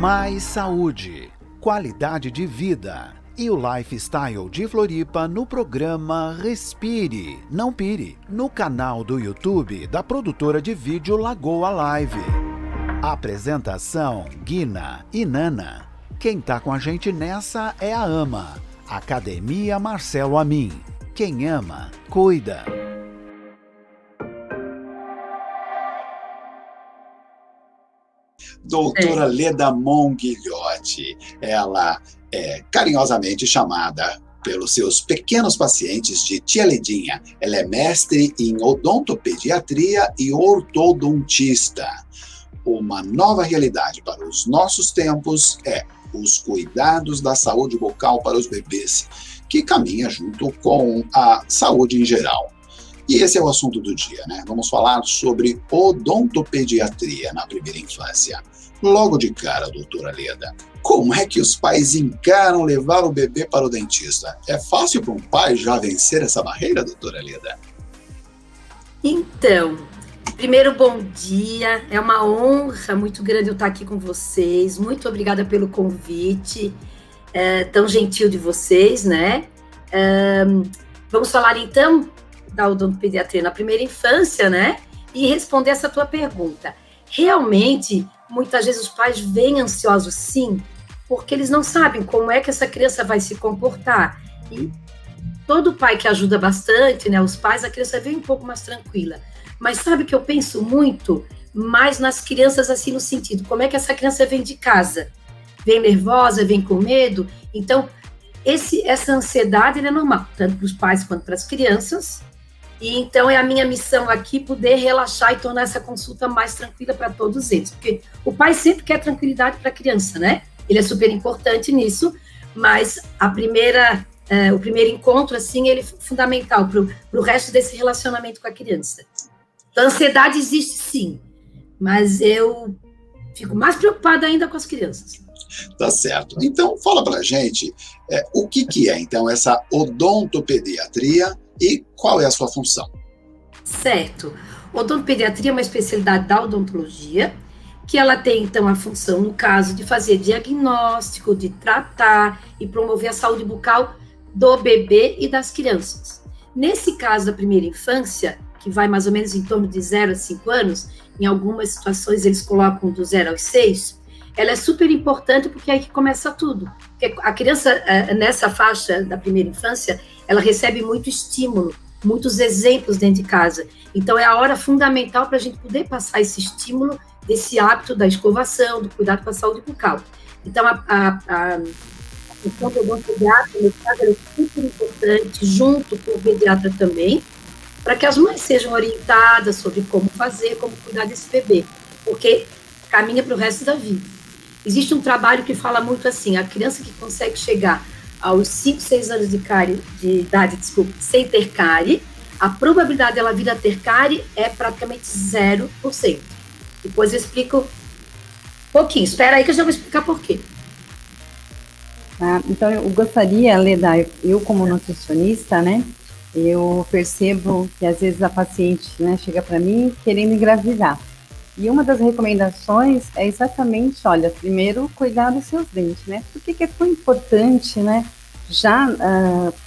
Mais saúde, qualidade de vida e o lifestyle de Floripa no programa Respire, Não Pire, no canal do YouTube da produtora de vídeo Lagoa Live. Apresentação Guina e Nana. Quem tá com a gente nessa é a AMA, Academia Marcelo Amin. Quem ama, cuida. Doutora Leda Monguilhotti, ela é carinhosamente chamada pelos seus pequenos pacientes de Tia Ledinha. Ela é mestre em odontopediatria e ortodontista. Uma nova realidade para os nossos tempos é os cuidados da saúde bucal para os bebês, que caminha junto com a saúde em geral. E esse é o assunto do dia, né? Vamos falar sobre odontopediatria na primeira infância. Logo de cara, doutora Leda, como é que os pais encaram levar o bebê para o dentista? É fácil para um pai já vencer essa barreira, doutora Leda? Então, primeiro, bom dia. É uma honra muito grande eu estar aqui com vocês. Muito obrigada pelo convite tão gentil de vocês, né? Vamos falar, então, da odontopediatria na primeira infância, né? E responder essa tua pergunta. Realmente, muitas vezes os pais vêm ansiosos, sim, porque eles não sabem como é que essa criança vai se comportar. E todo pai que ajuda bastante, né? Os pais, a criança vem um pouco mais tranquila. Mas sabe que eu penso muito mais nas crianças, assim, no sentido, como é que essa criança vem de casa? Vem nervosa, vem com medo? Então, essa ansiedade é normal, tanto para os pais quanto para as crianças. E então é a minha missão aqui poder relaxar e tornar essa consulta mais tranquila para todos eles. Porque o pai sempre quer tranquilidade para a criança, né? Ele é super importante nisso, mas o primeiro encontro, assim, ele é fundamental para o resto desse relacionamento com a criança. Então, a ansiedade existe sim, mas eu fico mais preocupada ainda com as crianças. Tá certo. Então, fala pra gente o que é, então, essa odontopediatria e qual é a sua função? Certo. Odontopediatria é uma especialidade da odontologia, que ela tem, então, a função, no caso, de fazer diagnóstico, de tratar e promover a saúde bucal do bebê e das crianças. Nesse caso da primeira infância, que vai mais ou menos em torno de 0 a 5 anos, em algumas situações eles colocam do 0 aos 6, ela é super importante porque é aí que começa tudo. Porque a criança, nessa faixa da primeira infância, ela recebe muito estímulo, muitos exemplos dentro de casa. Então, é a hora fundamental para a gente poder passar esse estímulo desse hábito da escovação, do cuidado com a saúde bucal. Então, a função do odontopediatra, no caso, é super importante, junto com o pediatra também, para que as mães sejam orientadas sobre como fazer, como cuidar desse bebê, porque caminha para o resto da vida. Existe um trabalho que fala muito assim, a criança que consegue chegar aos 5, 6 anos de idade, sem ter cárie, a probabilidade dela vir a ter cárie é praticamente 0%. Depois eu explico um pouquinho. Espera aí que eu já vou explicar por quê. Então, eu gostaria, Leda, eu como nutricionista, né, eu percebo que às vezes a paciente, né, chega para mim querendo engravidar. E uma das recomendações é exatamente, olha, primeiro cuidar dos seus dentes, né? Por que é tão importante, né? Já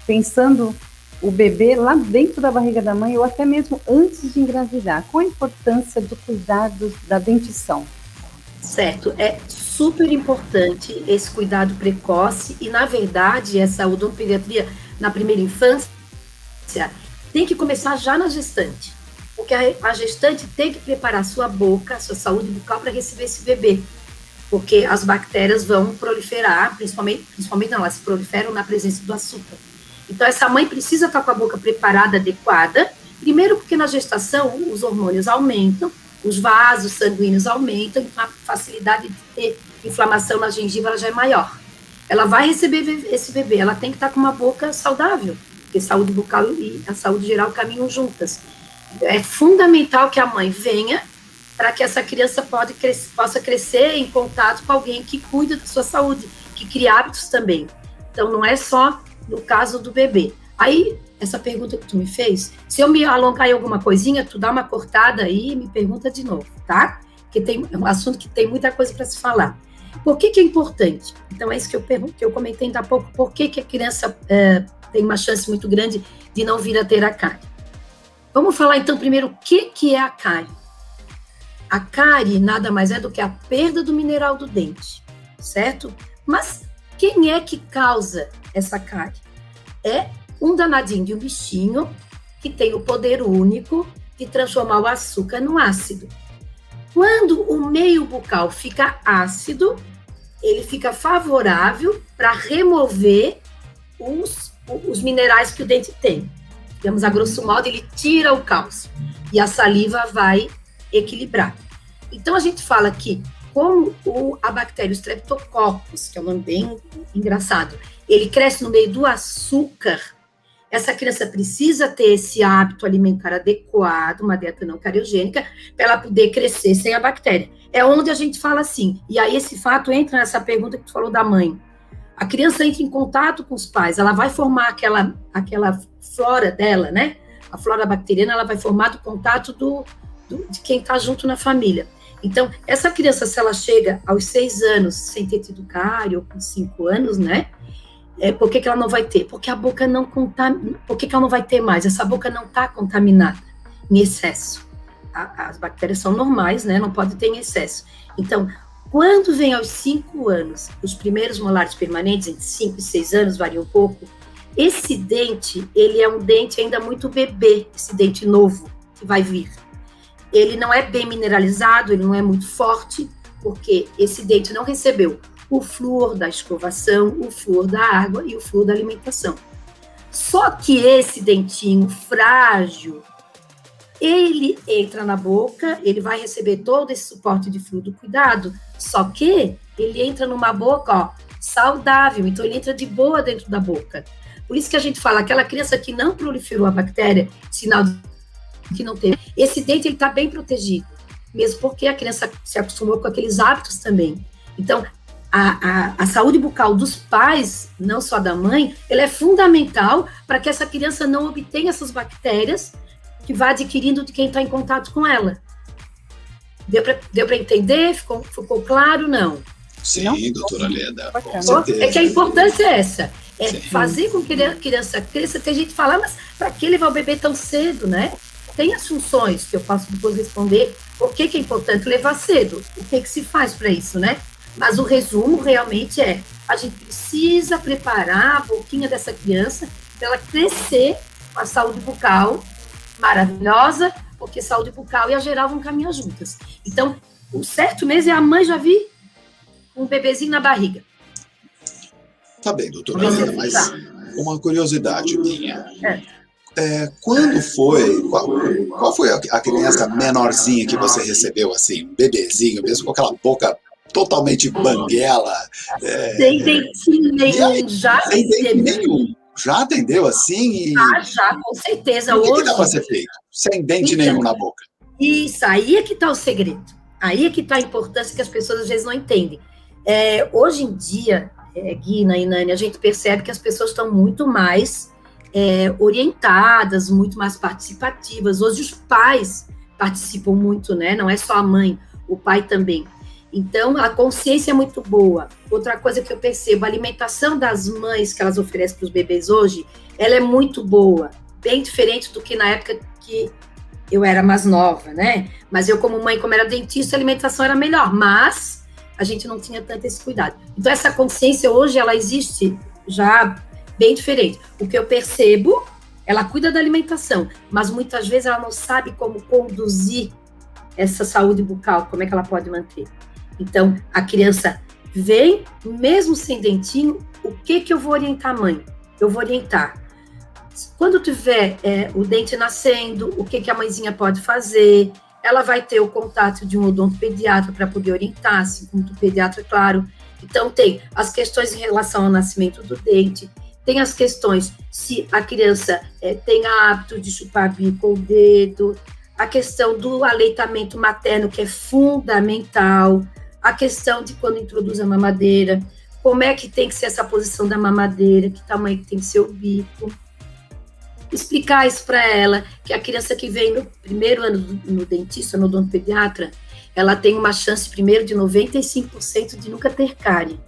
pensando o bebê lá dentro da barriga da mãe ou até mesmo antes de engravidar. Qual a importância do cuidado da dentição? Certo, é super importante esse cuidado precoce e, na verdade, essa odontopediatria na primeira infância tem que começar já na gestante. Porque a gestante tem que preparar sua boca, sua saúde bucal para receber esse bebê. Porque as bactérias vão proliferar, principalmente não, elas proliferam na presença do açúcar. Então, essa mãe precisa estar com a boca preparada, adequada, primeiro porque na gestação os hormônios aumentam, os vasos sanguíneos aumentam, então a facilidade de ter inflamação na gengiva ela já é maior. Ela vai receber esse bebê, ela tem que estar com uma boca saudável, porque saúde bucal e a saúde geral caminham juntas. É fundamental que a mãe venha para que essa criança possa crescer em contato com alguém que cuida da sua saúde, que cria hábitos também. Então, não é só no caso do bebê. Aí, essa pergunta que tu me fez, se eu me alongar em alguma coisinha, tu dá uma cortada aí e me pergunta de novo, tá? Porque é um assunto que tem muita coisa para se falar. Por que é importante? Então, é isso que eu comentei ainda há pouco, por que a criança tem uma chance muito grande de não vir a ter a cárie. Vamos falar, então, primeiro, o que é a cárie? A cárie nada mais é do que a perda do mineral do dente, certo? Mas quem é que causa essa cárie? É um danadinho de um bichinho que tem o poder único de transformar o açúcar no ácido. Quando o meio bucal fica ácido, ele fica favorável para remover os minerais que o dente tem. Digamos, a grosso modo, ele tira o cálcio e a saliva vai equilibrar. Então, a gente fala que, como a bactéria Streptococcus, que é um nome bem engraçado, ele cresce no meio do açúcar, essa criança precisa ter esse hábito alimentar adequado, uma dieta não cariogênica, para ela poder crescer sem a bactéria. É onde a gente fala assim, e aí esse fato entra nessa pergunta que tu falou da mãe. A criança entra em contato com os pais, ela vai formar aquela flora dela, né? A flora bacteriana, ela vai formar do contato de quem está junto na família. Então, essa criança, se ela chega aos 6 anos sem ter tido cárie, ou com 5 anos, né? Por que ela não vai ter? Porque a boca não contamina. Por que ela não vai ter mais? Essa boca não está contaminada em excesso. As bactérias são normais, né? Não pode ter em excesso. Então, quando vem aos 5 anos, os primeiros molares permanentes, entre 5 e 6 anos, varia um pouco, esse dente, ele é um dente ainda muito bebê, esse dente novo que vai vir. Ele não é bem mineralizado, ele não é muito forte, porque esse dente não recebeu o flúor da escovação, o flúor da água e o flúor da alimentação. Só que esse dentinho frágil, ele entra na boca, ele vai receber todo esse suporte de flúor do cuidado, só que ele entra numa boca, saudável, então ele entra de boa dentro da boca. Por isso que a gente fala, aquela criança que não proliferou a bactéria, sinal que não teve, esse dente ele está bem protegido, mesmo porque a criança se acostumou com aqueles hábitos também. Então, a saúde bucal dos pais, não só da mãe, ela é fundamental para que essa criança não obtenha essas bactérias que vai adquirindo de quem está em contato com ela. Deu para entender? Ficou claro? Não. Sim, Não? doutora Leda, com Então, certeza. é que a importância é essa, Sim. fazer com que a criança cresça. Tem gente que fala, mas para que levar o bebê tão cedo, né? Tem as funções que eu posso depois responder, por que é importante levar cedo, o que se faz para isso, né? Mas o resumo realmente a gente precisa preparar a boquinha dessa criança para ela crescer com a saúde bucal maravilhosa, porque saúde bucal e a geral vão caminhar juntas. Então, o certo mesmo é a mãe já vir um bebezinho na barriga. Tá bem, doutora Leda, mas uma curiosidade minha. Quando foi, qual foi a criança menorzinha que você recebeu, assim, um bebezinho, mesmo com aquela boca totalmente banguela? Sem dentinho nenhum, já sem dente nenhum. Já atendeu assim? Já, com certeza. O que Hoje dá para ser feito? Sem dente nenhum na boca. Isso, aí é que está o segredo. Aí é que está a importância que as pessoas às vezes não entendem. Hoje em dia, Guina e Nani, a gente percebe que as pessoas estão muito mais orientadas, muito mais participativas. Hoje os pais participam muito, né? Não é só a mãe, o pai também. Então, a consciência é muito boa. Outra coisa que eu percebo, a alimentação das mães que elas oferecem para os bebês hoje, ela é muito boa, bem diferente do que na época que eu era mais nova, né? Mas eu, como mãe, como era dentista, a alimentação era melhor, mas a gente não tinha tanto esse cuidado. Então, essa consciência hoje, ela existe já bem diferente. O que eu percebo, ela cuida da alimentação, mas muitas vezes ela não sabe como conduzir essa saúde bucal, como é que ela pode manter. Então, a criança vem, mesmo sem dentinho, o que eu vou orientar a mãe? Eu vou orientar. Quando tiver o dente nascendo, o que a mãezinha pode fazer? Ela vai ter o contato de um odontopediatra para poder orientar, assim como do pediatra, claro. Então, tem as questões em relação ao nascimento do dente, tem as questões se a criança tem hábito de chupar bico ou dedo, a questão do aleitamento materno, que é fundamental, a questão de quando introduz a mamadeira, como é que tem que ser essa posição da mamadeira, que tamanho que tem que ser o bico. Explicar isso para ela, que a criança que vem no primeiro ano no dentista, no odontopediatra, ela tem uma chance, primeiro, de 95% de nunca ter cárie.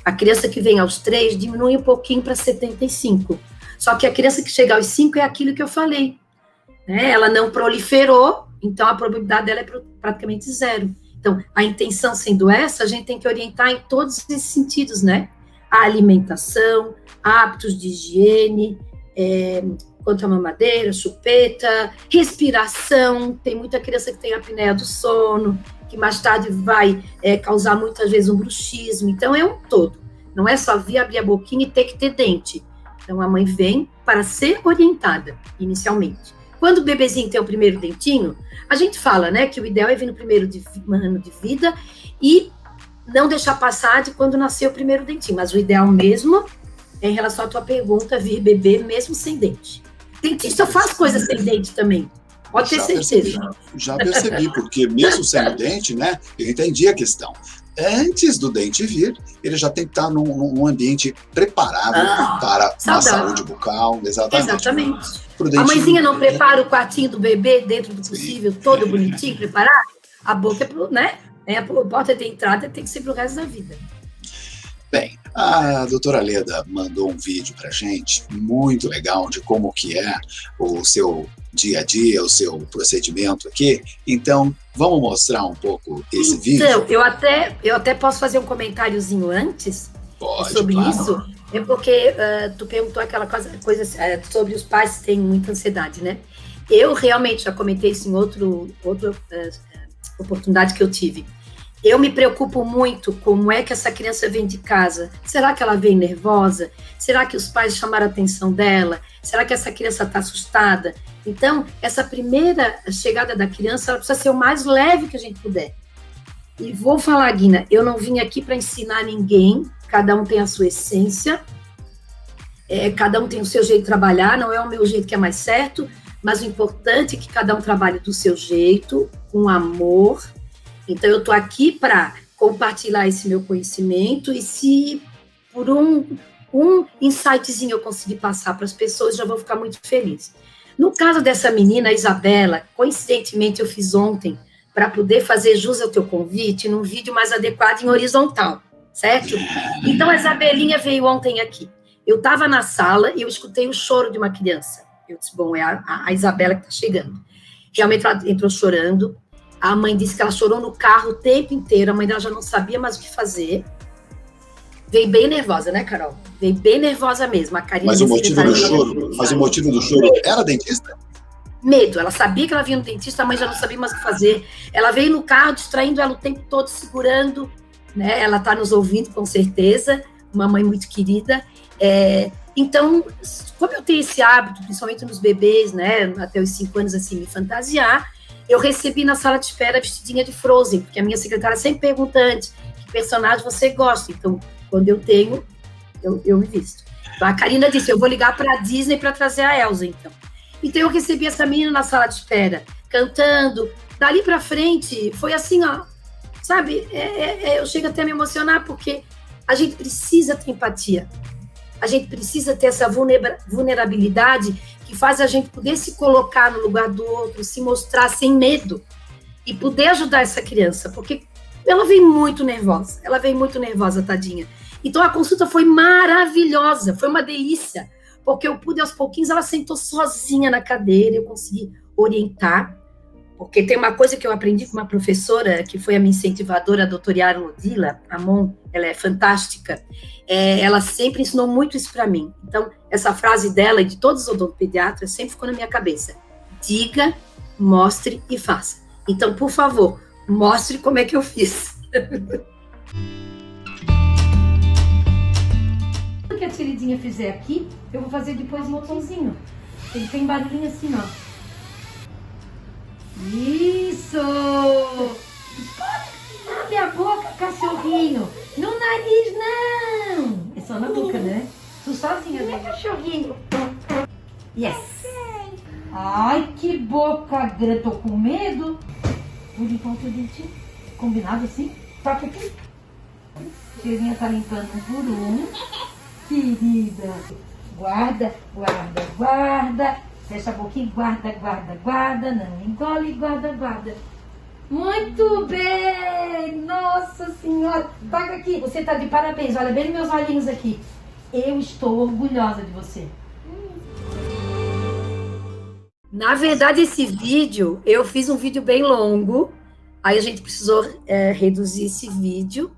A criança que vem aos 3 diminui um pouquinho para 75%. Só que a criança que chega aos 5 é aquilo que eu falei, né? Ela não proliferou, então a probabilidade dela é praticamente zero. Então, a intenção sendo essa, a gente tem que orientar em todos esses sentidos, né? A alimentação, hábitos de higiene, quanto à mamadeira, chupeta, respiração. Tem muita criança que tem apneia do sono, que mais tarde vai causar muitas vezes um bruxismo. Então, é um todo. Não é só vir abrir a boquinha e ter que ter dente. Então, a mãe vem para ser orientada, inicialmente. Quando o bebezinho tem o primeiro dentinho, a gente fala, né, que o ideal é vir no primeiro ano de vida e não deixar passar de quando nasceu o primeiro dentinho. Mas o ideal mesmo é, em relação à tua pergunta, vir beber mesmo sem dente. Dentista faz coisas sem dente também, pode ter certeza. Já percebi, porque mesmo sem o dente, né, eu entendi a questão. Antes do dente vir, ele já tem que estar num ambiente preparado para uma saúde bucal. Exatamente. A mãezinha não prepara o quartinho do bebê dentro do possível, todo bonitinho, preparado? A boca é pro, né? A porta de entrada tem que ser pro resto da vida. Bem, a doutora Leda mandou um vídeo pra gente, muito legal, de como que é o seu dia a dia, o seu procedimento aqui. Então, vamos mostrar um pouco esse vídeo? Então, eu até posso fazer um comentáriozinho antes sobre claro. Isso. É porque tu perguntou aquela coisa sobre os pais que têm muita ansiedade, né? Eu realmente já comentei isso em outra oportunidade que eu tive. Eu me preocupo muito como é que essa criança vem de casa. Será que ela vem nervosa? Será que os pais chamaram a atenção dela? Será que essa criança está assustada? Então, essa primeira chegada da criança, ela precisa ser o mais leve que a gente puder. E vou falar, Guina, eu não vim aqui para ensinar ninguém, cada um tem a sua essência, cada um tem o seu jeito de trabalhar, não é o meu jeito que é mais certo, mas o importante é que cada um trabalhe do seu jeito, com amor. Então, eu estou aqui para compartilhar esse meu conhecimento e se por um insightzinho eu conseguir passar para as pessoas, já vou ficar muito feliz. No caso dessa menina, a Isabela, coincidentemente eu fiz ontem para poder fazer jus ao teu convite num vídeo mais adequado em horizontal, certo? Então, a Isabelinha veio ontem aqui. Eu estava na sala e eu escutei o choro de uma criança. Eu disse, bom, é a Isabela que está chegando. Realmente ela entrou chorando. A mãe disse que ela chorou no carro o tempo inteiro, a mãe dela já não sabia mais o que fazer. Veio bem nervosa, né, Carol? Veio bem nervosa mesmo. A Karine, mas o motivo do choro era dentista? Medo. Ela sabia que ela vinha no dentista, a mãe já não sabia mais o que fazer. Ela veio no carro distraindo ela o tempo todo, segurando, né? Ela está nos ouvindo, com certeza. Uma mãe muito querida. Então, como eu tenho esse hábito, principalmente nos bebês, né, até os 5 anos, assim, me fantasiar, eu recebi na sala de espera vestidinha de Frozen, porque a minha secretária sempre pergunta antes, que personagem você gosta? Então, quando eu tenho, eu me visto. Então, a Karina disse, eu vou ligar para a Disney para trazer a Elsa, então. Então, eu recebi essa menina na sala de espera, cantando. Dali para frente, foi assim, ó, sabe? Eu chego até a me emocionar, porque a gente precisa ter empatia. A gente precisa ter essa vulnerabilidade que faz a gente poder se colocar no lugar do outro, se mostrar sem medo e poder ajudar essa criança, porque ela vem muito nervosa, tadinha. Então a consulta foi maravilhosa, foi uma delícia, porque eu pude aos pouquinhos, ela sentou sozinha na cadeira, eu consegui orientar, porque tem uma coisa que eu aprendi com uma professora, que foi a minha incentivadora, a doutora Yara Lodila, a Mon, ela é fantástica, ela sempre ensinou muito isso para mim. Então, essa frase dela e de todos os odontopediatras sempre ficou na minha cabeça. Diga, mostre e faça. Então, por favor, mostre como é que eu fiz. O que a tia Lidinha fizer aqui, eu vou fazer depois em botãozinho. Ele tem barulhinho assim, ó. Isso! Abre a boca, cachorrinho. No nariz, não! É só na boca, né? Tu sozinha, né, cachorrinho? Yes! Ai, que boca grande. Tô com medo. Vou limpar o teu dentinho. Combinado assim? Toca aqui. Tirinha tá limpando um por um. Querida. Guarda, guarda, guarda. Fecha a boquinha, guarda, guarda, guarda. Não engole, guarda, guarda. Muito bem! Nossa Senhora! Toca aqui, você tá de parabéns. Olha bem meus olhinhos aqui. Eu estou orgulhosa de você. Na verdade, esse vídeo, eu fiz um vídeo bem longo. Aí a gente precisou reduzir esse vídeo.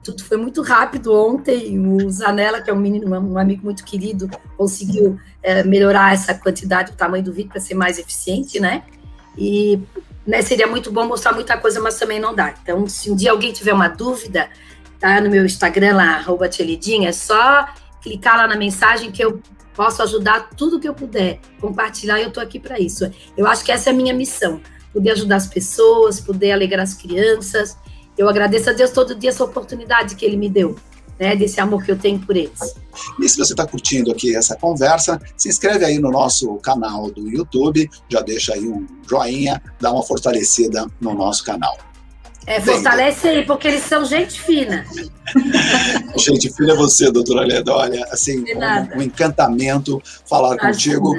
Tudo foi muito rápido ontem. O Zanella, que é um amigo muito querido, conseguiu melhorar essa quantidade, o tamanho do vídeo para ser mais eficiente, né? E seria muito bom mostrar muita coisa, mas também não dá. Então, se um dia alguém tiver uma dúvida, tá no meu Instagram lá, @tialedinha, é só clicar lá na mensagem que eu posso ajudar tudo que eu puder, compartilhar, e eu estou aqui para isso. Eu acho que essa é a minha missão, poder ajudar as pessoas, poder alegrar as crianças. Eu agradeço a Deus todo dia essa oportunidade que Ele me deu, né, desse amor que eu tenho por eles. E se você está curtindo aqui essa conversa, se inscreve aí no nosso canal do YouTube, já deixa aí um joinha, dá uma fortalecida no nosso canal. Fortalece aí, porque eles são gente fina. Gente fina é você, doutora Leda, olha, assim, um encantamento falar contigo.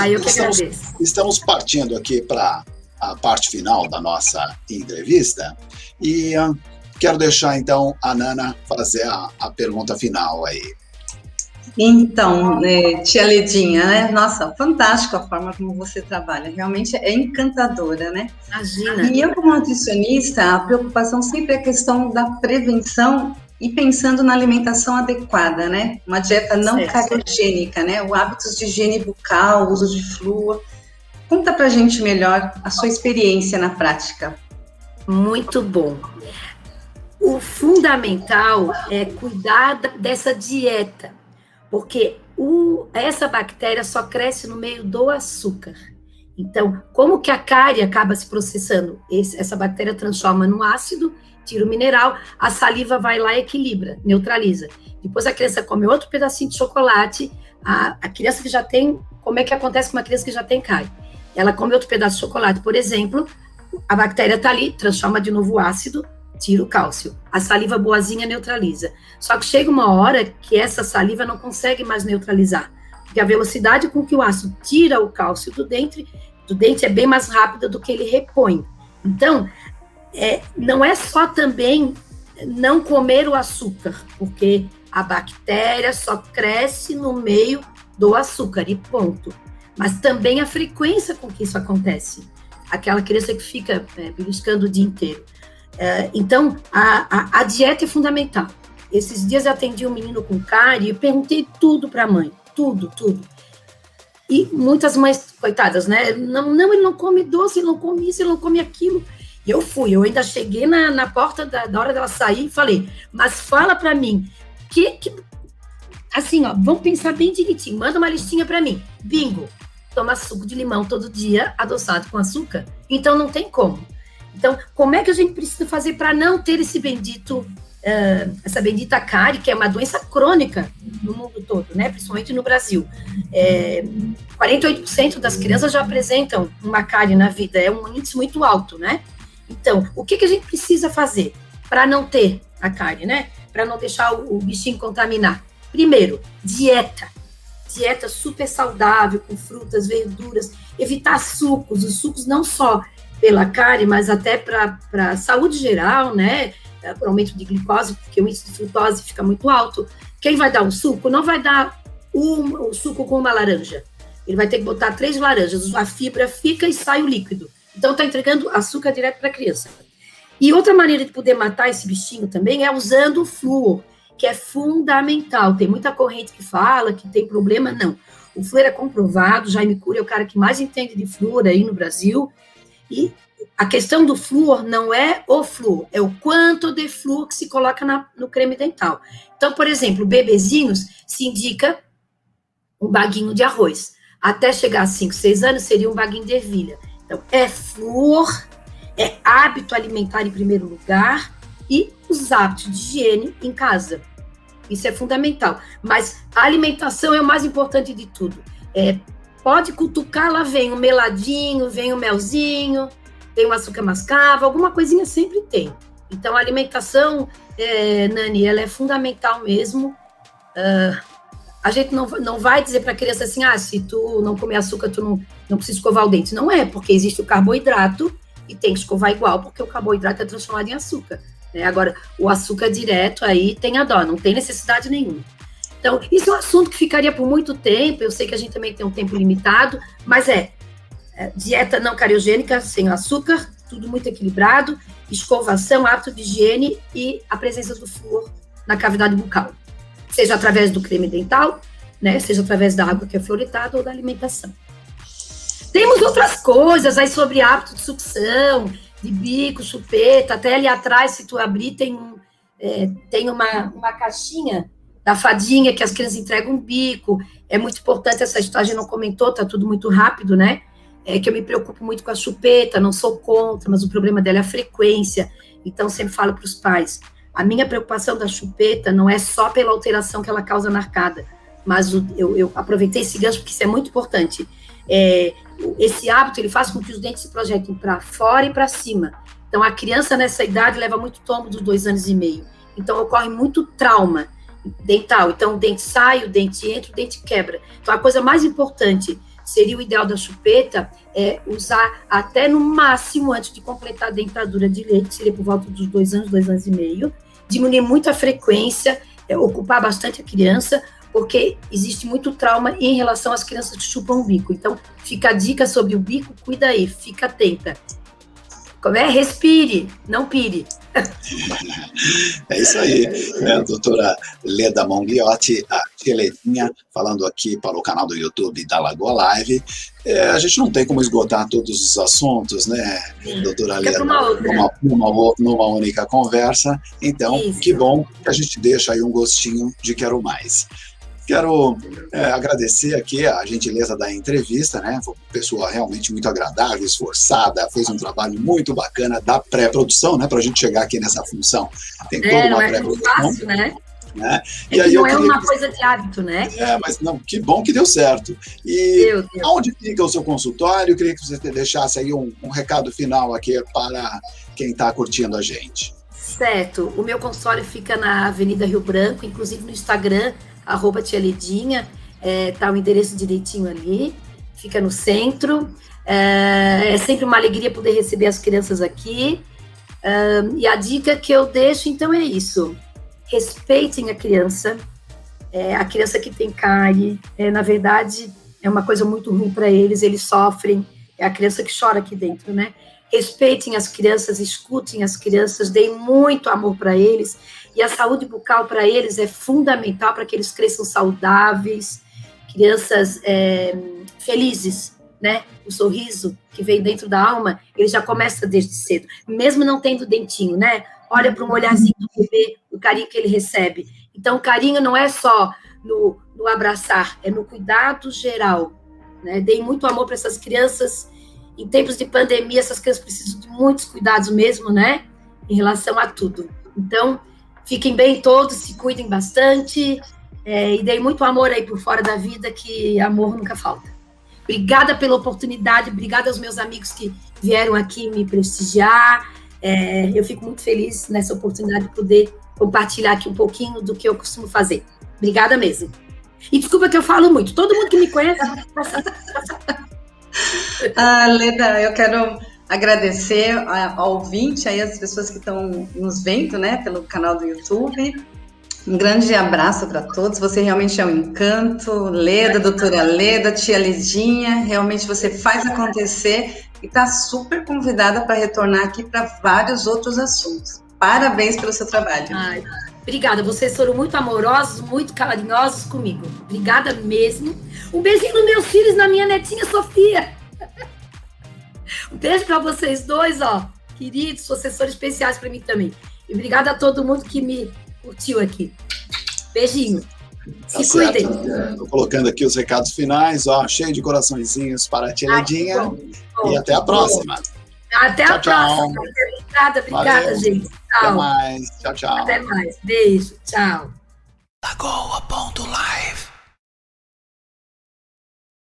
Eu que agradeço. Estamos partindo aqui para a parte final da nossa entrevista e quero deixar, então, a Nana fazer a pergunta final aí. Então, tia Ledinha, né? Nossa, fantástico a forma como você trabalha. Realmente é encantadora, né? Imagina. E eu, como nutricionista, a preocupação sempre é a questão da prevenção e pensando na alimentação adequada, né? Uma dieta não cariogênica, né? O hábitos de higiene bucal, uso de flúor. Conta pra gente melhor a sua experiência na prática. Muito bom. O fundamental é cuidar dessa dieta, porque essa bactéria só cresce no meio do açúcar. Então, como que a cárie acaba se processando? Essa bactéria transforma no ácido, tira o mineral, a saliva vai lá e equilibra, neutraliza. Depois a criança come outro pedacinho de chocolate, a criança que já tem, como é que acontece com uma criança que já tem cárie? Ela come outro pedaço de chocolate, por exemplo, a bactéria está ali, transforma de novo o ácido, tira o cálcio. A saliva boazinha neutraliza. Só que chega uma hora que essa saliva não consegue mais neutralizar, porque a velocidade com que o ácido tira o cálcio do dente é bem mais rápida do que ele repõe. Então, não é só também não comer o açúcar, porque a bactéria só cresce no meio do açúcar, e ponto. Mas também a frequência com que isso acontece. Aquela criança que fica beliscando o dia inteiro. Então, a dieta é fundamental. Esses dias eu atendi um menino com cárie e perguntei tudo para a mãe. Tudo. E muitas mães, coitadas, né? Não, ele não come doce, ele não come isso, ele não come aquilo. E eu ainda cheguei na porta da hora dela sair e falei, mas fala para mim, assim, ó, vamos pensar bem direitinho, manda uma listinha para mim. Bingo, toma suco de limão todo dia, adoçado com açúcar? Então não tem como. Então, como é que a gente precisa fazer para não ter essa bendita cárie, que é uma doença crônica no mundo todo, né? Principalmente no Brasil. 48% das crianças já apresentam uma cárie na vida, é um índice muito alto, né? Então, o que a gente precisa fazer para não ter a cárie, né? Para não deixar o bichinho contaminar? Primeiro, dieta super saudável, com frutas, verduras, evitar sucos, os sucos não só pela cárie, mas até para a saúde geral, né? Por aumento de glicose, porque o índice de frutose fica muito alto. Quem vai dar o suco não vai dar o suco com uma laranja. Ele vai ter que botar 3 laranjas, a fibra fica e sai o líquido. Então, está entregando açúcar direto para a criança. E outra maneira de poder matar esse bichinho também é usando o flúor, que é fundamental. Tem muita corrente que fala que tem problema, não. O flúor é comprovado, Jaime Cury é o cara que mais entende de flúor aí no Brasil, e a questão do flúor não é o flúor, é o quanto de flúor que se coloca no creme dental. Então, por exemplo, bebezinhos se indica um baguinho de arroz. Até chegar a 5, 6 anos seria um baguinho de ervilha. Então, é flúor, é hábito alimentar em primeiro lugar e os hábitos de higiene em casa. Isso é fundamental. Mas a alimentação é o mais importante de tudo. Pode cutucar, lá vem um meladinho, vem um melzinho, tem um açúcar mascavo, alguma coisinha sempre tem. Então, a alimentação, Nani, ela é fundamental mesmo. A gente não vai dizer para a criança assim, se tu não comer açúcar, tu não precisa escovar o dente. Não é, porque existe o carboidrato e tem que escovar igual, porque o carboidrato é transformado em açúcar. Né? Agora, o açúcar direto aí tem a dó, não tem necessidade nenhuma. Então, isso é um assunto que ficaria por muito tempo, eu sei que a gente também tem um tempo limitado, mas dieta não cariogênica, sem açúcar, tudo muito equilibrado, escovação, hábito de higiene e a presença do flúor na cavidade bucal. Seja através do creme dental, né, seja através da água que é fluoritada ou da alimentação. Temos outras coisas aí sobre hábito de sucção, de bico, chupeta, até ali atrás, se tu abrir, tem uma caixinha da fadinha que as crianças entregam um bico. É muito importante essa história, a gente não comentou, tá tudo muito rápido, né? Que eu me preocupo muito com a chupeta, não sou contra, mas o problema dela é a frequência. Então, sempre falo para os pais, a minha preocupação da chupeta não é só pela alteração que ela causa na arcada, mas eu aproveitei esse gancho porque isso é muito importante. Esse hábito, ele faz com que os dentes se projetem para fora e para cima. Então, a criança nessa idade leva muito tombo dos 2 anos e meio. Então, ocorre muito trauma dental. Então, o dente sai, o dente entra, o dente quebra. Então, a coisa mais importante seria o ideal da chupeta usar até no máximo, antes de completar a dentadura de leite, seria por volta dos 2 anos, 2 anos e meio, diminuir muito a frequência, ocupar bastante a criança, porque existe muito trauma em relação às crianças que chupam o bico. Então, fica a dica sobre o bico, cuida aí, fica atenta. Respire, não pire. É isso aí, a doutora Leda Mongliotti, a tia Ledinha, falando aqui para o canal do YouTube da Lagoa Live. A gente não tem como esgotar todos os assuntos, né, doutora Leda, numa única conversa. Então, isso. Que bom que a gente deixa aí um gostinho de quero mais. Quero agradecer aqui a gentileza da entrevista, né? Foi uma pessoa realmente muito agradável, esforçada, fez um trabalho muito bacana da pré-produção, né? Para a gente chegar aqui nessa função. Tem toda uma pré-produção. Não é fácil, né? E aí não é uma coisa de hábito, né? Mas não, que bom que deu certo. E onde fica o seu consultório? Eu queria que você deixasse aí um recado final aqui para quem está curtindo a gente. Certo. O meu consultório fica na Avenida Rio Branco, inclusive no Instagram, @tia Ledinha, tá o endereço direitinho ali, fica no centro. É sempre uma alegria poder receber as crianças aqui. E a dica que eu deixo, então, é isso. Respeitem a criança que tem cárie, na verdade, é uma coisa muito ruim para eles sofrem, é a criança que chora aqui dentro, né? Respeitem as crianças, escutem as crianças, deem muito amor para eles, e a saúde bucal para eles é fundamental para que eles cresçam saudáveis, crianças felizes, né? O sorriso que vem dentro da alma, ele já começa desde cedo, mesmo não tendo dentinho, né? Olha para um olharzinho do bebê, o carinho que ele recebe. Então, o carinho não é só no abraçar, é no cuidado geral, né? Deem muito amor para essas crianças. Em tempos de pandemia, essas crianças precisam de muitos cuidados mesmo, né? Em relação a tudo. Então, fiquem bem todos, se cuidem bastante, e deem muito amor aí por fora da vida, que amor nunca falta. Obrigada pela oportunidade, obrigada aos meus amigos que vieram aqui me prestigiar. Eu fico muito feliz nessa oportunidade de poder compartilhar aqui um pouquinho do que eu costumo fazer. Obrigada mesmo. E desculpa que eu falo muito, todo mundo que me conhece... Leda, eu quero agradecer ao ouvinte, aí as pessoas que estão nos vendo, né, pelo canal do YouTube. Um grande abraço para todos, você realmente é um encanto. Leda, doutora Leda, tia Ledinha, realmente você faz acontecer e está super convidada para retornar aqui para vários outros assuntos. Parabéns pelo seu trabalho. Obrigada, vocês foram muito amorosos, muito carinhosos comigo. Obrigada mesmo. Um beijinho nos meus filhos, na minha netinha Sofia. Um beijo para vocês dois, queridos, vocês foram especiais para mim também. E obrigada a todo mundo que me curtiu aqui. Beijinho. Se cuidem. Estou colocando aqui os recados finais, cheio de coraçõezinhos para a tia Ledinha. E até a próxima. Até a próxima. Obrigada, Valeu. Gente. Tchau. Até mais. Tchau. Até mais. Beijo. Tchau. Lagoa.live